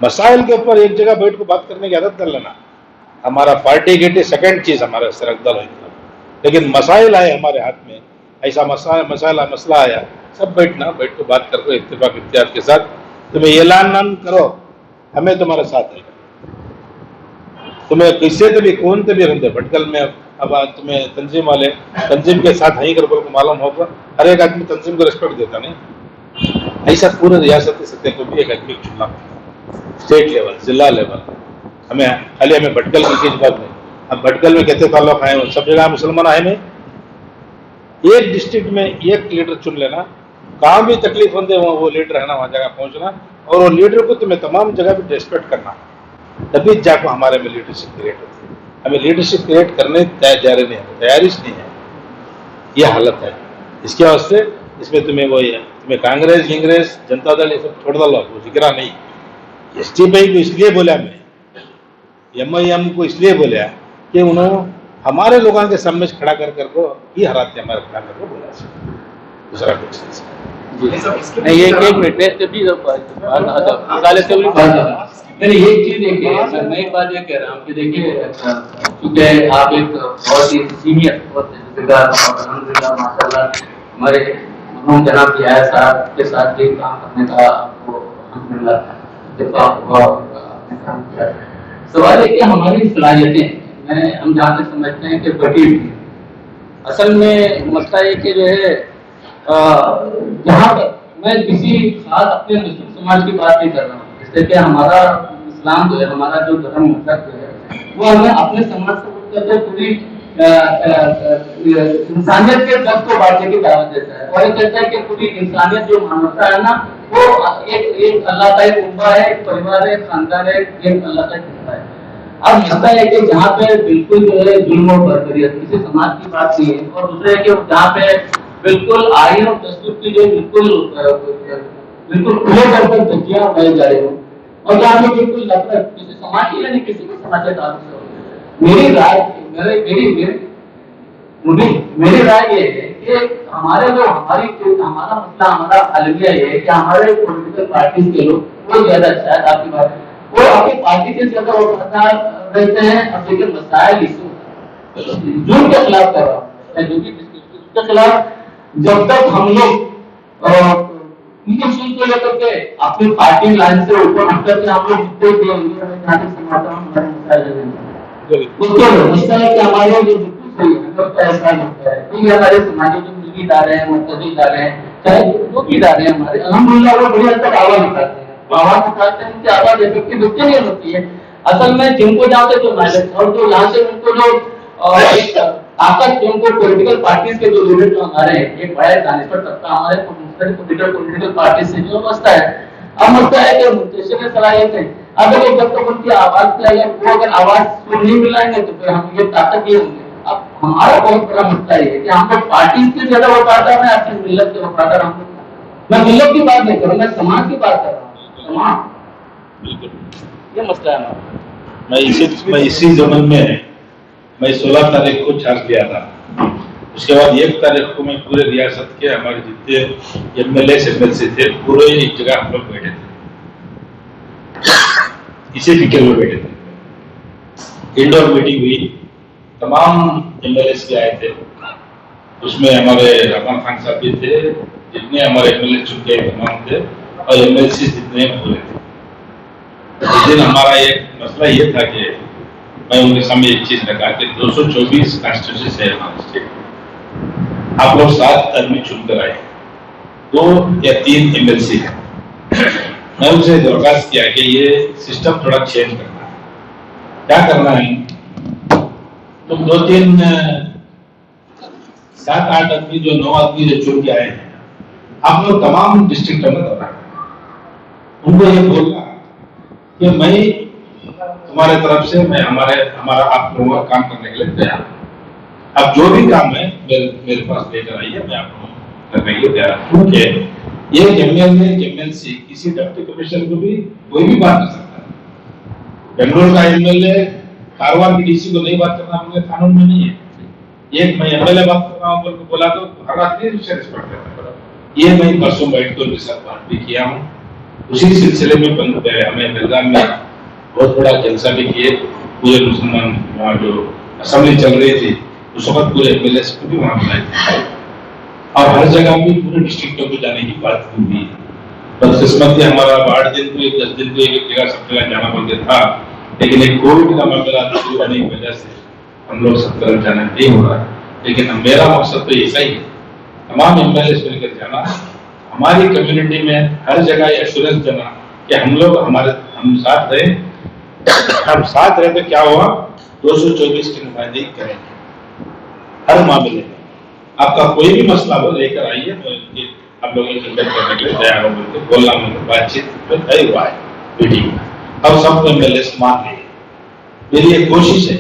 मसाइल के ऊपर एक जगह बैठ को बात करने की आदत कर लेना। हमारा पार्टी की सेकंड चीज हमारे रख डाल, लेकिन मसाइल आए हमारे हाथ में, ऐसा मसला आया सब बैठना, बैठ को बात करके इत्तेफाक इख्तियार के साथ तुम्हें ऐलान करो हमें तुम्हारे साथ है। तुम्हें किससे तो भी कौन तो भी रहते भटकल में अब तुम्हें तंजीम के साथ नहीं कर को मालूम होगा, हर एक आदमी तंजीम को रिस्पेक्ट देता नहीं। ऐसा पूरे रियासती सतह को भी एक आदमी चुनना, स्टेट लेवल जिला लेवल। खाली हमें भटकल की चीज बात नहीं, अब भटकल में कितने ताल्लुक आए सब जगह मुसलमान आए नहीं, एक डिस्ट्रिक्ट में एक लीडर चुन लेना, कहाँ भी तकलीफ होते वो लीडर है ना वहां जगह पहुंचना, और वो लीडर को तुम्हें तमाम जगह पे रिस्पेक्ट करना, तभी जाको हमारे में लीडरशिप क्रिएट होती है। हमें लीडरशिप क्रिएट करने तैयारी नहीं है, तैयारिश नहीं है, ये हालत है। इसके वास्ते इसमें तुम्हें वो है, तुम्हें कांग्रेस गिंग्रेस जनता दल ये सब छोड़ डालो, वो जिक्रा नहीं। ST भाई को इसलिए बोला मैं, MIM को इसलिए बोला कि उन्होंने हमारे लोगों के सामने खड़ा कर को ही हराते हमारे खड़ा करके बोला। दूसरा क्वेश्चन नहीं, एक मिनट भी मैंने एक चीज देखिए, मैं एक बात ये कह रहा हूँ कि देखिए क्योंकि आप एक बहुत ही सीनियर माशाल्लाह हमारे जनाब साहब के साथ भी काम करने का आपको सवाल है कि हमारी सलाहियतें हम जहाँ तक समझते हैं कि बटी हुई है। असल में मसला ये कि जो है जहाँ पर मैं किसी खास अपने मुस्लिम समाज की बात नहीं कर रहा हूँ, इससे कि हमारा इस्लाम जो है, हमारा जो धर्म मतलब जो है वो हमें अपने समाज से पूरी इंसानियत के जब को बांटने की दावत देता है, और ये कहता है कि पूरी इंसानियत जो मानवता है ना वो एक अल्लाह का एक उम्मा है, एक परिवार है, एक खानदान है, एक अल्लाह का हिस्सा है। अब हिस्सा है कि जहाँ पे बिल्कुल जो है जुल्म और बर्बरियत किसी समाज की बात नहीं है, और दूसरा है कि जहाँ पे बिल्कुल आईन और दस्तूर की जो बिल्कुल खुले तौर पर धज्जियां उड़ाई जा रही हो, और जहाँ पे बिल्कुल नफरत किसी समाज की नहीं किसी के समाज के ताल्लुक से हो। मेरी राय मेरी राय ये है कि हमारे जो हमारा मसला, हमारा अलमिया ये है कि हमारे पॉलिटिकल पार्टी के लोग वो ज्यादा अच्छा है, आपकी बात वो आपकी पार्टी के ज्यादा वफादार रहते हैं, अब लेकिन मसाइल इशू जुर्म के खिलाफ कर रहा हूँ, जो भी उसके खिलाफ जब तक हम लोग उनके सुन को लेकर के अपनी पार्टी लाइन से ऊपर हटकर के हम लोग जितने भी उसके मसला है कि हमारे जो ऐसा लगता है कि हमारे समाज जो मिली इदारे हैं, मुख्तलिफ इदारे हैं, चाहे जो भी इदारे हैं हमारे, अल्हम्दुलिल्लाह वो बड़ी हद तक आवाज उठाते हैं, उनकी आवाज इफेक्टिव इसके लिए होती है। असल में जिनको जहाँ से जो मैनेज और जो यहाँ से उनको जो एक ताकत उनको पॉलिटिकल पार्टीज के जो लीडर जो हमारे एक बड़ा दानिशवर तबका हमारे पॉलिटिकल पार्टी से जो मसला है, अब मसला है कि मुंतशिर सलाहियत है, अगर वो जब तक उनकी आवाज पे वो अगर आवाज सुन नहीं मिलाएंगे तो फिर हम ये ताकत ये होंगे। अब हमारा बहुत बड़ा मसला ये है कि हम लोग पार्टी से ज्यादा वफादार है, अपनी मिल्लत के वफादार हम लोग। मैं मिल्लत की बात नहीं कर रहा, मैं समाज की बात कर रहा हूँ, समाज, ये मसला है। मैं इसी जमन में मैं 16 तारीख को चार्ज लिया था, उसके बाद 1 तारीख को मैं पूरे रियासत के हमारे जितने MLA MLC थे पूरे एक जगह हम लोग बैठे थे, इसी फिक्र में बैठे थे। इंडोर मीटिंग हुई, तमाम MLA के आए थे, उसमें हमारे रहमान खान साहब भी थे, जितने हमारे MLA चुन के तमाम थे, और MLC जितने पूरे थे। इस दिन हमारा एक मसला ये था कि मैं उनके सामने एक चीज रखा कि 224 कॉन्स्टिट्यूंसी है हमारे स्टेट, आप लोग 7 आदमी चुनकर आए, 2 या 3 MLC है। मैं उनसे दरख्वास्त किया कि ये सिस्टम थोड़ा चेंज करना है। क्या करना है, तुम 2-3 7-8 आदमी जो 9 आदमी जो चुन के आए हैं, आप लोग तमाम डिस्ट्रिक्ट में दौरा, उनको ये बोलना कि मैं तुम्हारे तरफ से मैं हमारा आप लोगों का काम करने के लिए तैयार हूं। अब जो भी काम है मेरे पास लेकर आइए, मैं आपको करने के लिए तैयार हूं। क्योंकि ये MLA MLC किसी डिप्टी कमिश्नर को भी कोई भी बात कर सकता है। बेंगलुरु का MLA कारवार की DC को नहीं बात करना उनके कानून में नहीं है। एक मैं MLA बात कर रहा हूँ बोला तो हर आदमी उसे रिस्पेक्ट करना पड़ा। ये मैं परसों बैठ कर उनके साथ बात भी किया हूँ। उसी सिलसिले में हमें बेलगाम में बहुत बड़ा जलसा भी किए, पूरे मुसलमान वहाँ जो असेंबली चल रही थी उस वक्त पूरे MLA को भी वहाँ बुलाए थे, और हर जगह भी पूरे डिस्ट्रिक्टों को जाने की बात हुई है। बदकिस्मती हमारा 8 दिन को 10 दिन को एक जगह सब जगह जाना बोलते था, लेकिन एक कोविड का मामला शुरू होने की वजह से हम लोग सब तरफ जाना नहीं हो रहा। लेकिन मेरा मकसद तो ऐसा ही है, तमाम MLA मिलकर जाना, हमारी कम्युनिटी में हर जगह एश्योरेंस देना कि हम साथ रहे। हम साथ रहे तो क्या हुआ, 224 की नुमाइंदगी करेंगे हर मामले में। आपका कोई भी मसला हो लेकर आइए, तो आप लोगों को कंडक्ट करने के लिए तैयार होंगे। बोलना बातचीत में तय हुआ है मीटिंग में, अब सब MLA मान लेंगे। मेरी एक कोशिश है,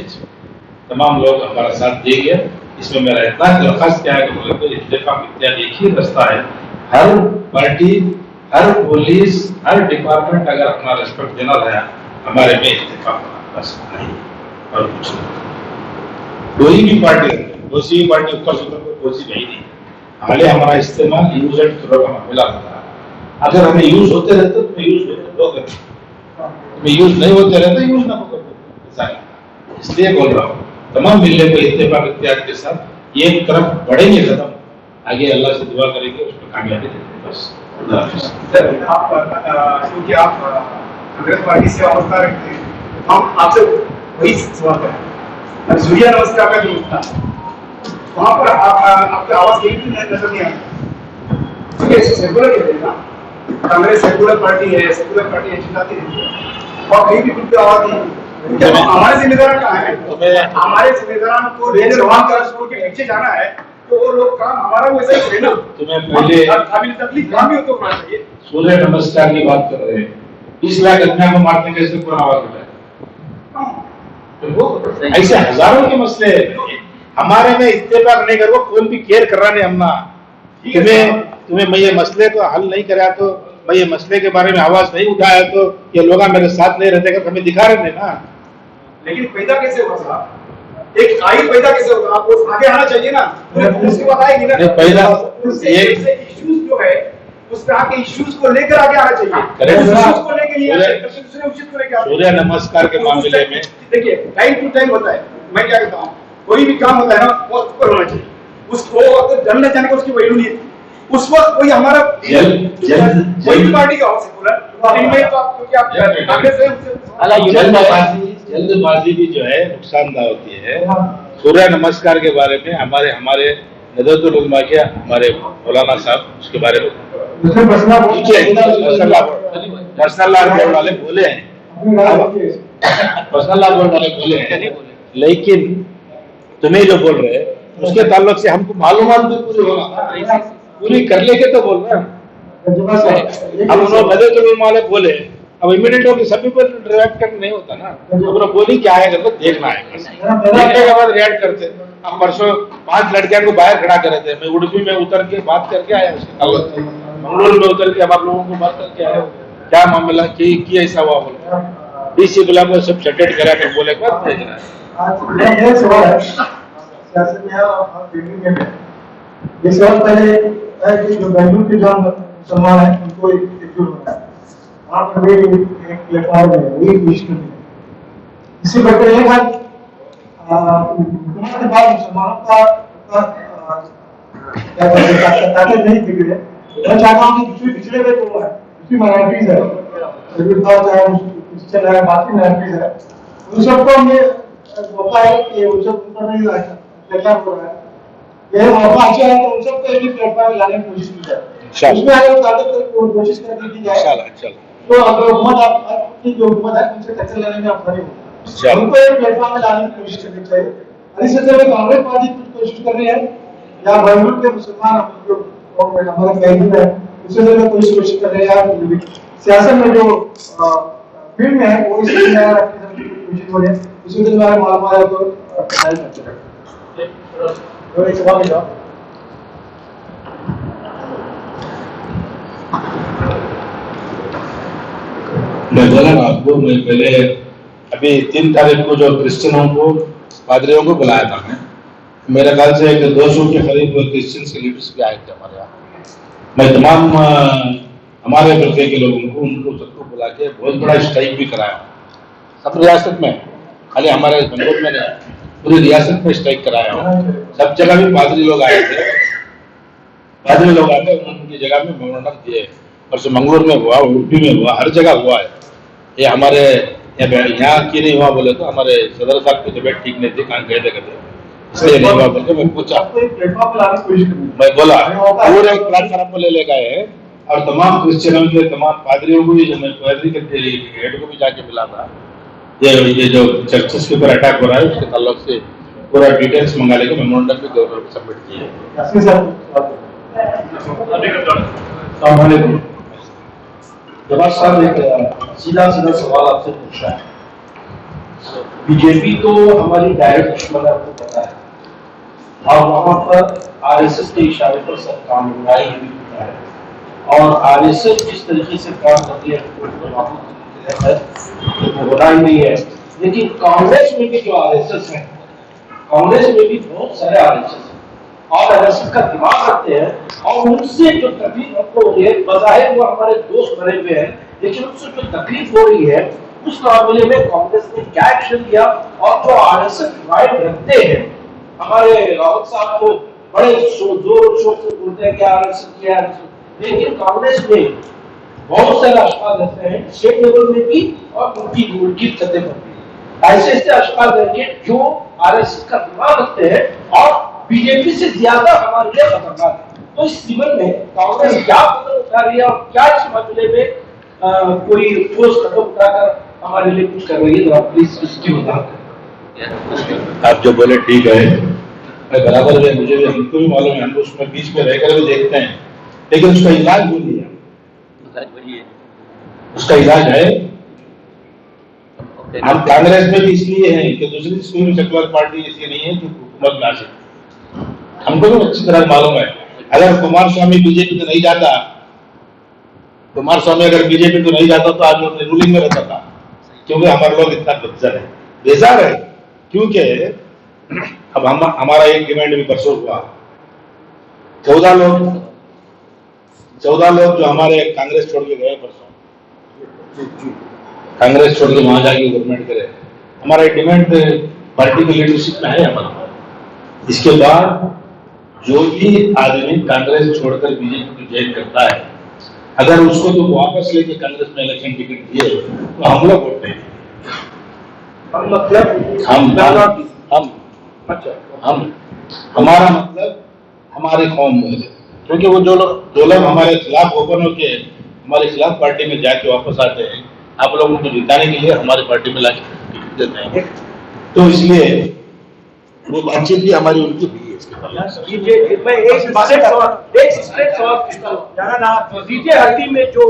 तमाम लोग हमारा साथ देंगे। इसमें मेरा इतना दरखास्त क्या है कि बोले तो इत्तेफाक इत्याद एक ही रास्ता है, हर पार्टी, हर पुलिस, हर डिपार्टमेंट अगर अपना रिस्पेक्ट देना रहा, हमारे में इत्तेफाक बस नहीं और कुछ नहीं। कोई भी पार्टी ऊपर से कोई नहीं, हाले हमारा इस्तेमाल यूज एंड थ्रो का मामला होता है। अगर हमें यूज होते रहते तो यूज यूज नहीं होते रहते यूज ना करो। इसलिए बोल रहा हूँ तमाम मिलने को इत्तेफाक इत्यादि के साथ ये एक तरफ बढ़ेंगे कदम, आगे अल्लाह से दुआ करेंगे, उसमें कामयाबी देंगे। बस क्योंकि आप कांग्रेस पार्टी से वाबस्ता रखते हैं, हम आपसे वही सवाल करें। सूर्य नमस्कार का जो था वहाँ पर आपकी आवाज कहीं भी नजर नहीं आई, क्योंकि सेकुलर कहते हैं ना, कांग्रेस सेकुलर पार्टी है, सेकुलर पार्टी है, चिल्लाती रहती है और कहीं भी कुछ आवाज नहीं। हमारे जिम्मेदार कहाँ है? हमारे जिम्मेदार को रेल रवान कर स्कूल के पीछे जाना है, तो वो लोग काम हमारा वैसा ही है ना। तुम्हें पहले काबिल तकलीफ काम ही तो होना चाहिए। सूर्य नमस्कार की बात कर रहे हैं, 20 लाख कन्या को मारने कैसे पूरा आवाज उठाए? तो ऐसे हजारों के मसले हैं। हमारे में इत्तेफाक नहीं कर, वो कौन भी केयर कर रहा नहीं हमना। तुम्हें मैं ये मसले को हल नहीं करा तो, मैं ये मसले के बारे में आवाज नहीं उठाया तो ये लोग मेरे साथ नहीं रहते कर हमें दिखा रहे थे ना। लेकिन पैदा कैसे होगा साहब? एक आयु पैदा कैसे होगा? आपको आगे आना चाहिए ना, उसके बाद आएगी ना। पैदा ये इश्यूज जो है उस तरह के इश्यूज को लेकर आगे आना चाहिए। करेक्ट। को लेकर दूसरे उचित को लेकर सूर्य नमस्कार के मामले में देखिए टाइम टू टाइम होता है। मैं क्या कहता हूँ, कोई भी काम होता है ना वो ऊपर होना चाहिए। उसको अगर जानना चाहने को उसकी वैल्यू नहीं है। उस वक्त कोई हमारा कोई भी पार्टी का हो सकता है इनमें तो आप क्योंकि आप कांग्रेस से जल्दबाजी भी जो है नुकसानदायक होती है। सूर्य नमस्कार के बारे में हमारे नजरुल उलमा के हमारे मौलाना साहब उसके बारे में पर्सनल लॉ बोर्ड वाले बोले हैं, पर्सनल लॉ बोर्ड वाले बोले हैं, लेकिन तुम्हें जो बोल रहे हैं उसके ताल्लुक से हमको मालूमात भी पूरी कर लेके तो बोल रहे हैं। अब उन्होंने नजरुल उलमा वाले बोले, अब इमीडिएट होकर सभी पर रिएक्ट करना नहीं होता ना। उन्होंने बोली क्या है करके देखना है, देखने के बाद रिएक्ट करते। अब परसों 5 लड़कियों को बाहर खड़ा करे थे, मैं उड़पी में उतर के बात करके आया, मंगलूर में उतर के अब आप लोगों को बात करके आया, क्या मामला की ऐसा हुआ बोल डीसी बुला को सब सेटेड करा कर बोले बात देख रहा है। ये सवाल पहले है कि जो बेंगलुरु के जो मुसलमान है उनको एकजुट होना है। आप अभी एक प्लेटफॉर्म है वही कोशिश करनी है। इससे बढ़कर एक बात तुम्हारे बाद मुसलमानों का ताकत नहीं दिख रही है। मैं चाहता हूँ कि पिछड़े हुए तो है, दूसरी माइनॉरिटीज है, चाहे क्रिश्चियन है, बाकी माइनॉरिटीज है, उन सबको हमें मौका है कि उन सब ऊपर नहीं प्लेटफॉर्म हो रहा है। ये मौका अच्छा है तो उन सबको एक प्लेटफॉर्म लाने की कोशिश की जाए। उसमें अगर ताकत कोशिश करने की जाए तो अगर हुकूमत आपकी जो हुकूमत है उनसे टक्कर लेने में आसानी होगी। उनको एक प्लेटफॉर्म में लाने की कोशिश करनी चाहिए। और इस सिलसिले में कांग्रेस पार्टी कुछ कोशिश कर रही है या बेंगलुरु के मुसलमान जो हमारे कैदी है उस सिलसिले में कोशिश कर रहे हैं। सियासत में जो फील्ड में है वो इस कोशिश हो रही है। उस सिलसिले में मालूम आया तो एक सवाल है। मैं बोला ना आपको, मैं पहले अभी 3 तारीख को जो क्रिश्चियनों को पादरियों को बुलाया था, मेरे ख्याल से 200 के करीब क्रिश्चियन के लीडर्स भी आए थे हमारे यहाँ। मैं तमाम हमारे बल्कि के लोगों को उनको सबको बुला के बहुत बड़ा स्ट्राइक भी कराया, सब रियासत में, खाली हमारे बंगलोर में नहीं, पूरी रियासत में स्ट्राइक कराया हूँ। सब जगह भी पादरी लोग आए थे, उनकी जगह में मेमोरेंडम दिए। परसों मंगलूर में हुआ, उड़पी में हुआ, हर जगह हुआ है। ये हमारे यहाँ की नहीं हुआ बोले तो हमारे सदर साहब की तबीयत ठीक नहीं थी, कहाँ गए थे कहते, इसलिए नहीं हुआ बोल के मैं पूछा। मैं बोला पूरे प्लेटफॉर्म को ले गए हैं और तमाम क्रिश्चियनों के तमाम पादरियों को भी, जो मैं पादरी के हेड को भी जाके मिला था, ये जो चर्चेस के ऊपर अटैक हो रहा है उसके ताल्लुक से पूरा डिटेल्स मंगा लेकर मेमोरेंडम भी गवर्नर को सबमिट किए। जवाब साहब एक सीधा सवाल आपसे पूछा है। बीजेपी तो हमारी डायरेक्ट दुश्मन है, आपको पता है, और वहां पर आरएसएस के इशारे पर सब काम हो रहा है, ये भी पता है। और आरएसएस जिस तरीके से काम कर रही है वो होना ही नहीं है। लेकिन कांग्रेस में भी जो आरएसएस है, कांग्रेस में भी बहुत सारे आरएसएस है और आरएसएस का दिमाग रखते हैं, और उनसे जो तकलीफ हमको हो रही है, बज़ाहिर वो हमारे दोस्त बने हुए हैं, लेकिन उनसे जो तकलीफ हो रही है उस मामले में कांग्रेस ने क्या एक्शन लिया। और जो आरएसएस राइट रखते हैं, हमारे रावत साहब को बड़े जोर शोर से बोलते हैं कि आरएसएस क्या है, लेकिन कांग्रेस में बहुत सारे अशखास रहते हैं स्टेट लेवल में भी और उनकी सतह पर भी, ऐसे अशखास रहेंगे जो आरएसएस का दिमाग रखते हैं और बीजेपी से ज्यादा हमारे लिए खतरनाक है। तो इस जीवन में कांग्रेस क्या कदम उठा रही है और क्या इस मामले में कोई ठोस कदम उठाकर हमारे लिए कुछ कर रही है, तो आप प्लीज इसकी बता। आप जो बोले ठीक है, मैं बराबर में, मुझे भी, हमको भी मालूम है, हम उसमें बीच में रहकर भी देखते हैं, लेकिन उसका इलाज बोलिए, उसका इलाज है। हम कांग्रेस में भी इसलिए हैं कि दूसरी कोई सेकुलर पार्टी इसलिए नहीं है कि हुकूमत में आ सकती। हमको भी अच्छी तरह मालूम है, अगर कुमार स्वामी बीजेपी को नहीं जाता, कुमार स्वामी अगर बीजेपी को नहीं जाता तो आज वो रूलिंग में रहता था, क्योंकि हमारे लोग इतना बेजार है। क्योंकि अब हम हमारा एक डिमांड भी परसों हुआ, 14 लोग जो हमारे कांग्रेस छोड़ के गए परसों, कांग्रेस छोड़ के वहां जाके गवर्नमेंट करे, हमारा एक डिमांड पार्टी की लीडरशिप में है हमारा। इसके बाद जो भी आदमी कांग्रेस छोड़कर बीजेपी को ज्वाइन करता है, अगर उसको तो वापस लेके कांग्रेस में इलेक्शन टिकट दिए तो हम लोग वोट देंगे। मतलब हम हमारा मतलब हमारे कौम में, क्योंकि वो जो लोग हमारे खिलाफ ओपन होके हमारे खिलाफ पार्टी में जाके वापस आते हैं, आप लोगों को जिताने के लिए हमारी पार्टी में लाके देते हैं, तो इसलिए वो बातचीत भी हमारी उनकी हुई है। मैं एक स्ट्रेट सवाल पूछता हूँ, डीजे हल्दी में जो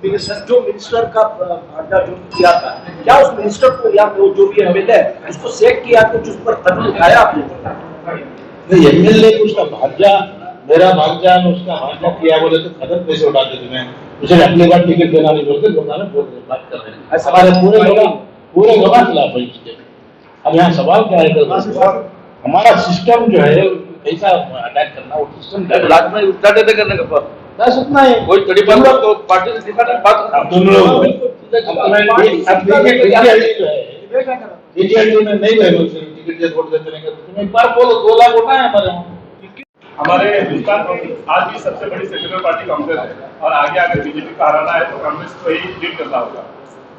मिनिस्टर का भांडा जो किया था, क्या उस मिनिस्टर को या जो भी एमएलए है उसको सेक किया, कुछ उस पर कदम उठाया आपने? नहीं, एमएलए को उसका भांजा, मेरा भांजा ने उसका भांजा किया बोले तो कदम कैसे उठाते तुम्हें, उसे अगली बार टिकट देना नहीं बोलते, बात कर रहे हैं हमारे पूरे गवाह खिलाफ है उसके। अब यहाँ सवाल क्या है, हमारा सिस्टम जो है कैसा अटैक करना, वो सिस्टम लास्ट में उल्टा देते करने का बस उतना है। कोई कड़ी बात तो पार्टी से दिखाने बात अब तुम लोग डीजीएलडी में नहीं रहे, टिकट दे वोट देते रहेंगे, तुम एक बार बोलो 2 लाख वोट है हमारे यहाँ। हमारे हिंदुस्तान की आज भी सबसे बड़ी सेक्युलर पार्टी कांग्रेस है, और आगे अगर बीजेपी का हराना है तो कांग्रेस को ही लीड करना होगा।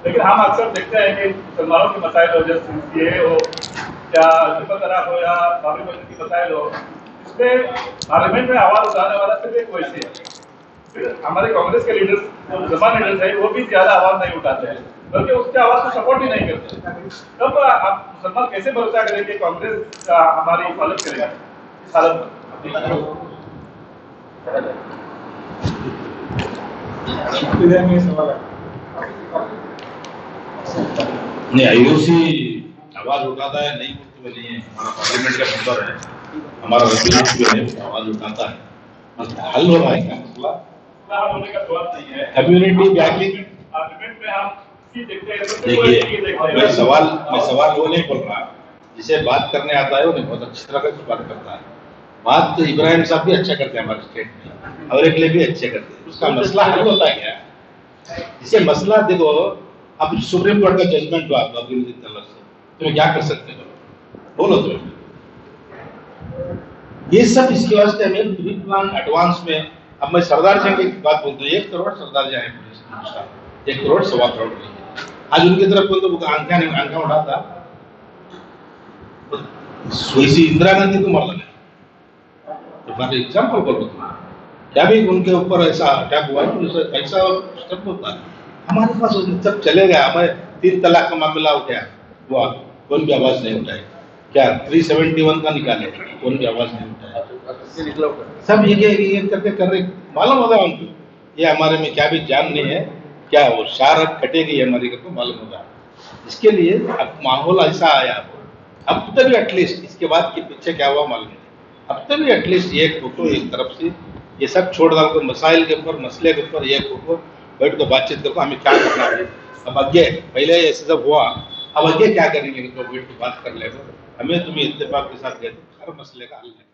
लेकिन हम अक्सर देखते हैं कि मुसलमानों के मसाइल हो, जैसे ये हो, क्या दीपक तलाक हो या बाबरी मस्जिद की मसाइल हो, इसमें पार्लियामेंट में आवाज उठाने वाला सिर्फ एक वैसे है। फिर हमारे कांग्रेस के लीडर्स, जो मुसलमान लीडर्स है, वो भी ज्यादा आवाज नहीं उठाते हैं, बल्कि उसके आवाज को सपोर्ट ही नहीं करते। तब आप मुसलमान कैसे भरोसा करें कि कांग्रेस का हमारी हिफाजत करेगा इस हालत में? नहीं, आईओसी आवाज उठाता है, नहीं मुफ्त में नहीं है, हमारा पार्लियामेंट का मेंबर है, हमारा रेप्रेजेंटेटिव है, आवाज उठाता है, हल हो रहा है क्या मसला? होने का जवाब नहीं है। कम्युनिटी बैकिंग, पार्लियामेंट में हम देखते हैं, देखिए मैं सवाल वो नहीं बोल रहा, जिसे बात करने आता है वो नहीं, बहुत अच्छी तरह से बात करता है। बात तो इब्राहिम साहब भी अच्छा करते हैं हमारे स्टेट में, और एक लिए भी अच्छे करते हैं, उसका मसला हल होता है क्या? इसे मसला देखो, अब सुप्रीम कोर्ट का जजमेंट हुआ बाबरी मस्जिद तलाक से, तुम्हें क्या कर सकते हो, बोलो तुम्हें। ये सब इसके वास्ते हमें प्री प्लान एडवांस में, अब मैं सरदार जंग की बात बोलता हूँ, 1 करोड़ सरदार जंग है, 1 करोड़ 1.25 करोड़ नहीं है। आज उनकी तरफ कोई तो आंखा उठाता, वैसी इंदिरा गांधी को मार लगा, तो एग्जाम्पल बोलो क्या भी उनके ऊपर ऐसा अटैक हुआ है, ऐसा स्टेप होता है। हमारे पास सब चले गया, हमें 3 तलाक का मामला उठाया हुआ, कौन भी आवाज नहीं उठाई, क्या 371 का निकाले, कौन भी आवाज नहीं उठाया, सब ये करके कर रहे, मालूम होगा उनको ये हमारे में क्या भी जान नहीं है, क्या वो शारक कटेगी हमारी को मालूम होगा। इसके लिए अब माहौल ऐसा आया, अब तक भी एटलीस्ट इसके बाद के पीछे क्या हुआ मालूम नहीं, अब तक भी एटलीस्ट एक फोटो एक तरफ से ये सब छोड़ डाल कर मसाइल के ऊपर, मसले के ऊपर एक फोटो बैठ कर बातचीत करो, हमें क्या करना है, अब आगे पहले ऐसे सब हुआ, अब आगे क्या करेंगे तो बैठ कर बात कर लेगा, हमें तुम्हें इत्तेफाक के साथ गए तो हर मसले का हल है।